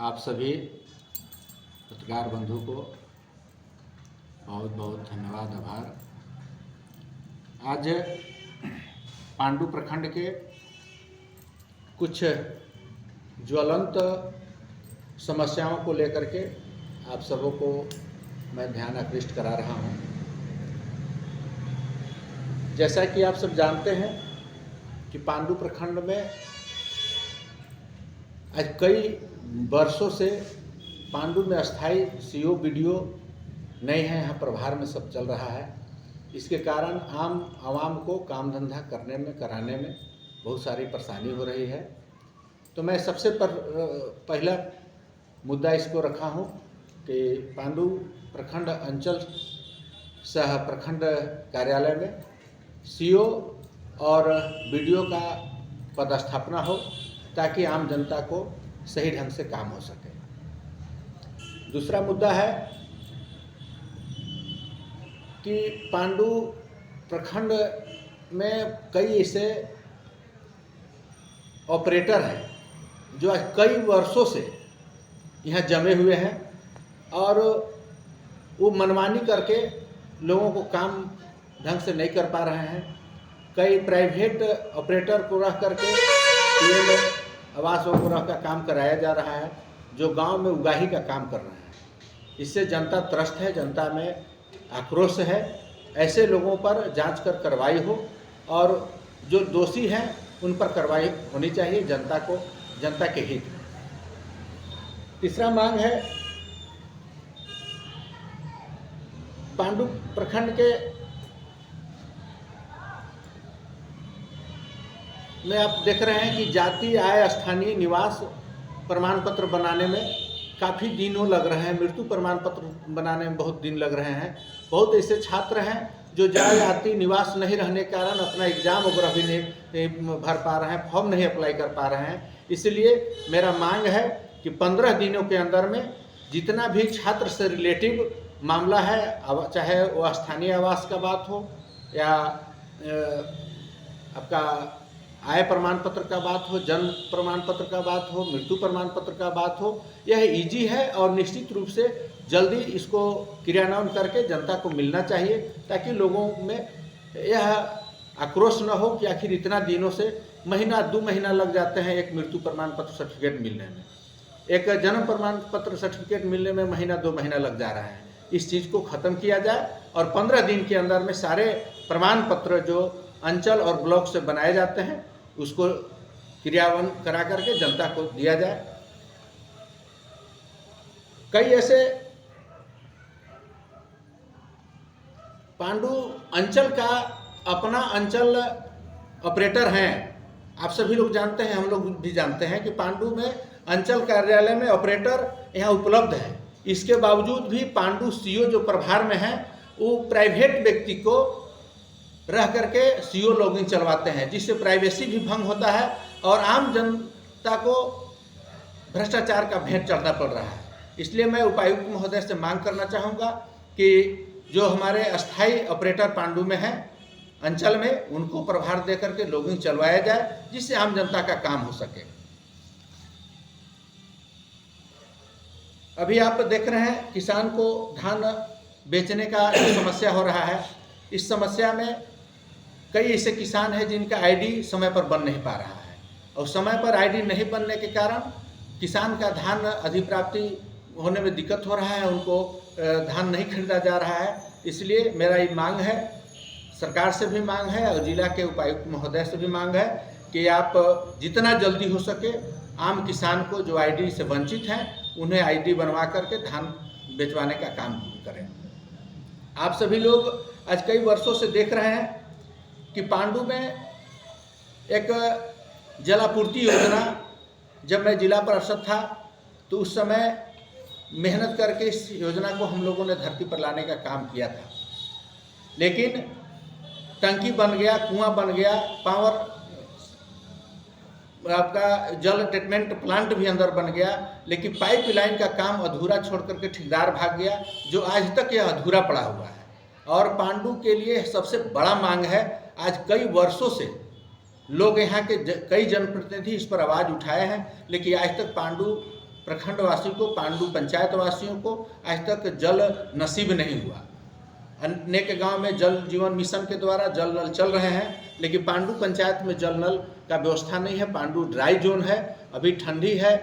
आप सभी पत्रकार बंधु को बहुत बहुत धन्यवाद, आभार। आज पांडु प्रखंड के कुछ ज्वलंत समस्याओं को लेकर के आप सबों को मैं ध्यान आकृष्ट करा रहा हूं। जैसा कि आप सब जानते हैं कि पांडु प्रखंड में आज कई वर्षों से पांडु में अस्थाई सीओ बीडीओ नहीं है, यहाँ प्रभार में सब चल रहा है। इसके कारण आवाम को काम धंधा करने में कराने में बहुत सारी परेशानी हो रही है। तो मैं सबसे पहला मुद्दा इसको रखा हूँ कि पांडु प्रखंड अंचल सह प्रखंड कार्यालय में सीओ और बीडीओ का पदस्थापना हो ताकि आम जनता को सही ढंग से काम हो सके। दूसरा मुद्दा है कि पांडु प्रखंड में कई ऐसे ऑपरेटर हैं जो आज कई वर्षों से यहाँ जमे हुए हैं और वो मनमानी करके लोगों को काम ढंग से नहीं कर पा रहे हैं। कई प्राइवेट ऑपरेटर को रख करके पीएम आवास वगैरह का काम कराया जा रहा है, जो गांव में उगाही का काम कर रहे हैं। इससे जनता त्रस्त है, जनता में आक्रोश है। ऐसे लोगों पर जांच कर कार्रवाई हो और जो दोषी हैं उन पर कार्रवाई होनी चाहिए, जनता के हित में। तीसरा मांग है पांडु प्रखंड के में आप देख रहे हैं कि जाति आय स्थानीय निवास प्रमाण पत्र बनाने में काफ़ी दिनों लग रहे हैं। मृत्यु प्रमाण पत्र बनाने में बहुत दिन लग रहे हैं। बहुत ऐसे छात्र हैं जो जाति निवास नहीं रहने के कारण अपना एग्जाम वगैरह भी नहीं भर पा रहे हैं, फॉर्म नहीं अप्लाई कर पा रहे हैं। इसलिए मेरा मांग है कि 15 दिनों के अंदर में जितना भी छात्र से रिलेटिव मामला है, चाहे वो स्थानीय आवास का बात हो या आपका आय प्रमाण पत्र का बात हो, जन्म प्रमाण पत्र का बात हो, मृत्यु प्रमाण पत्र का बात हो, यह इजी है और निश्चित रूप से जल्दी इसको क्रियान्वयन करके जनता को मिलना चाहिए ताकि लोगों में यह आक्रोश न हो कि आखिर इतना दिनों से महीना 2 महीना लग जाते हैं एक मृत्यु प्रमाण पत्र सर्टिफिकेट मिलने में, एक जन्म प्रमाण पत्र सर्टिफिकेट मिलने में महीना 2 महीना लग जा रहा है। इस चीज़ को ख़त्म किया जाए और 15 दिन के अंदर में सारे प्रमाण पत्र जो अंचल और ब्लॉक से बनाए जाते हैं उसको क्रियान्वयन करा करके जनता को दिया जाए। कई ऐसे पांडु अंचल का अपना अंचल ऑपरेटर हैं। आप सभी लोग जानते हैं, हम लोग भी जानते हैं कि पांडु में अंचल कार्यालय में ऑपरेटर यहाँ उपलब्ध है। इसके बावजूद भी पांडु सीओ जो प्रभार में है वो प्राइवेट व्यक्ति को रह करके सीओ लॉगिंग चलवाते हैं, जिससे प्राइवेसी भी भंग होता है और आम जनता को भ्रष्टाचार का भेंट चढ़ना पड़ रहा है। इसलिए मैं उपायुक्त महोदय से मांग करना चाहूँगा कि जो हमारे अस्थाई ऑपरेटर पांडु में हैं अंचल में, उनको प्रभार दे करके लॉगिंग चलवाया जाए जिससे आम जनता का काम हो सके। अभी आप देख रहे हैं किसान को धान बेचने का समस्या हो रहा है। इस समस्या में कई ऐसे किसान हैं जिनका आईडी समय पर बन नहीं पा रहा है और समय पर आईडी नहीं बनने के कारण किसान का धान अधिप्राप्ति होने में दिक्कत हो रहा है, उनको धान नहीं खरीदा जा रहा है। इसलिए मेरा ये मांग है, सरकार से भी मांग है और जिला के उपायुक्त महोदय से भी मांग है कि आप जितना जल्दी हो सके आम किसान को जो आईडी से वंचित हैं उन्हें आईडी बनवा करके धान बेचवाने का काम करें। आप सभी लोग आज कई वर्षों से देख रहे हैं कि पांडु में एक जलापूर्ति योजना, जब मैं जिला पार्षद था तो उस समय मेहनत करके इस योजना को हम लोगों ने धरती पर लाने का काम किया था, लेकिन टंकी बन गया, कुआं बन गया, पावर आपका जल ट्रीटमेंट प्लांट भी अंदर बन गया, लेकिन पाइपलाइन का काम अधूरा छोड़ करके ठेकेदार भाग गया, जो आज तक यह अधूरा पड़ा हुआ है। और पांडु के लिए सबसे बड़ा मांग है, आज कई वर्षों से लोग यहाँ के कई जनप्रतिनिधि इस पर आवाज़ उठाए हैं, लेकिन आज तक पांडु प्रखंड वासियों को, पांडु पंचायत वासियों को आज तक जल नसीब नहीं हुआ। अनेक गांव में जल जीवन मिशन के द्वारा जल नल चल रहे हैं, लेकिन पांडु पंचायत में जल नल का व्यवस्था नहीं है। पांडु ड्राई जोन है, अभी ठंडी है,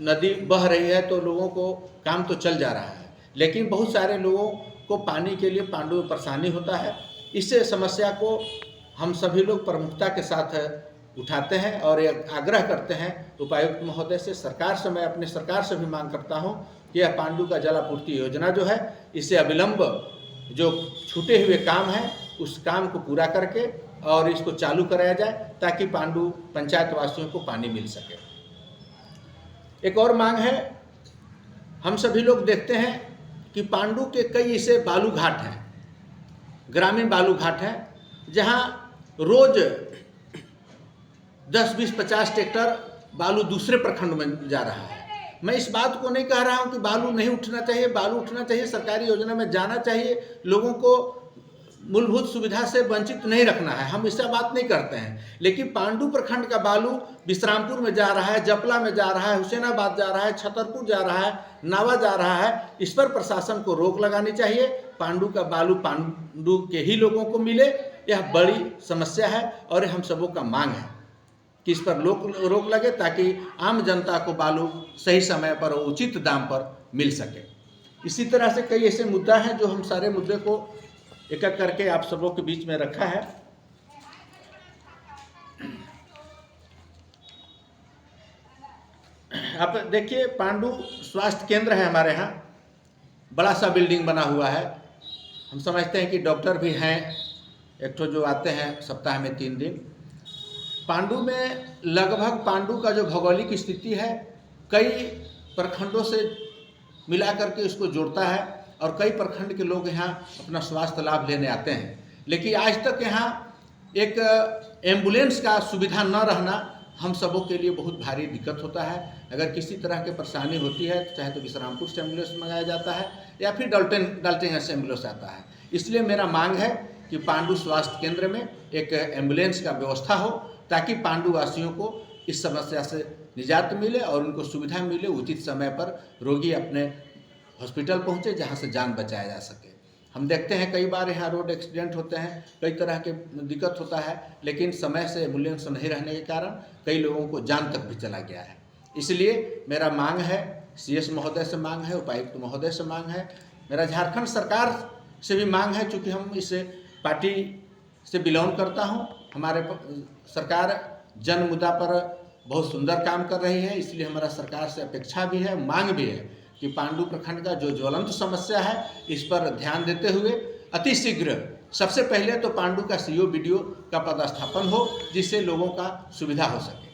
नदी बह रही है, तो लोगों को काम तो चल जा रहा है, लेकिन बहुत सारे लोगों को पानी के लिए पांडु में परेशानी होता है। इस समस्या को हम सभी लोग प्रमुखता के साथ उठाते हैं और एक आग्रह करते हैं उपायुक्त महोदय से, सरकार से। मैं अपने सरकार से भी मांग करता हूं कि यह पांडु का जलापूर्ति योजना जो है, इसे अविलंब जो छूटे हुए काम है उस काम को पूरा करके और इसको चालू कराया जाए, ताकि पांडु पंचायत वासियों को पानी मिल सके। एक और मांग है, हम सभी लोग देखते हैं कि पांडु के कई ऐसे बालू घाट हैं, ग्रामीण बालू घाट हैं, जहां रोज 10, 20, 50 ट्रैक्टर बालू दूसरे प्रखंड में जा रहा है। मैं इस बात को नहीं कह रहा हूं कि बालू नहीं उठना चाहिए, बालू उठना चाहिए, सरकारी योजना में जाना चाहिए, लोगों को मूलभूत सुविधा से वंचित नहीं रखना है, हम इससे बात नहीं करते हैं। लेकिन पांडु प्रखंड का बालू विश्रामपुर में जा रहा है, जपला में जा रहा है, हुसैनाबाद जा रहा है, छतरपुर जा रहा है, नावा जा रहा है, इस पर प्रशासन को रोक लगानी चाहिए। पांडु का बालू पांडु के ही लोगों को मिले, यह बड़ी समस्या है और हम सबों का मांग है कि इस पर रोक लगे, ताकि आम जनता को बालू सही समय पर और उचित दाम पर मिल सके। इसी तरह से कई ऐसे मुद्दा हैं जो हम सारे मुद्दे को एक एक करके आप सबों के बीच में रखा है। आप देखिए, पांडु स्वास्थ्य केंद्र है हमारे यहाँ, बड़ा सा बिल्डिंग बना हुआ है। हम समझते हैं कि डॉक्टर भी हैं एक तो जो आते हैं सप्ताह में 3 दिन। पांडु में लगभग पांडु का जो भौगोलिक स्थिति है कई प्रखंडों से मिला करके इसको जोड़ता है और कई प्रखंड के लोग यहाँ अपना स्वास्थ्य लाभ लेने आते हैं, लेकिन आज तक यहाँ एक एम्बुलेंस का सुविधा न रहना हम सबों के लिए बहुत भारी दिक्कत होता है। अगर किसी तरह की परेशानी होती है तो चाहे तो विश्रामपुर से एम्बुलेंस मंगाया जाता है या फिर डाल्टनगंज से एम्बुलेंस आता है। इसलिए मेरा मांग है कि पांडु स्वास्थ्य केंद्र में एक एम्बुलेंस का व्यवस्था हो, ताकि पांडु वासियों को इस समस्या से निजात मिले और उनको सुविधा मिले, उचित समय पर रोगी अपने हॉस्पिटल पहुँचे जहाँ से जान बचाया जा सके। हम देखते हैं कई बार यहाँ रोड एक्सीडेंट होते हैं, कई तरह के दिक्कत होता है, लेकिन समय से एम्बुलेंस नहीं रहने के कारण कई लोगों को जान तक भी चला गया है। इसलिए मेरा मांग है, CS महोदय से मांग है, उपायुक्त महोदय से मांग है, मेरा झारखंड सरकार से भी मांग है, चूँकि हम इस पार्टी से बिलोंग करता हूँ। हमारे सरकार जन मुद्दा पर बहुत सुंदर काम कर रही है, इसलिए हमारा सरकार से अपेक्षा भी है, मांग भी है कि पांडु प्रखंड का जो ज्वलंत समस्या है इस पर ध्यान देते हुए अतिशीघ्र सबसे पहले तो पांडु का CO BDO का पदस्थापन हो, जिससे लोगों का सुविधा हो सके।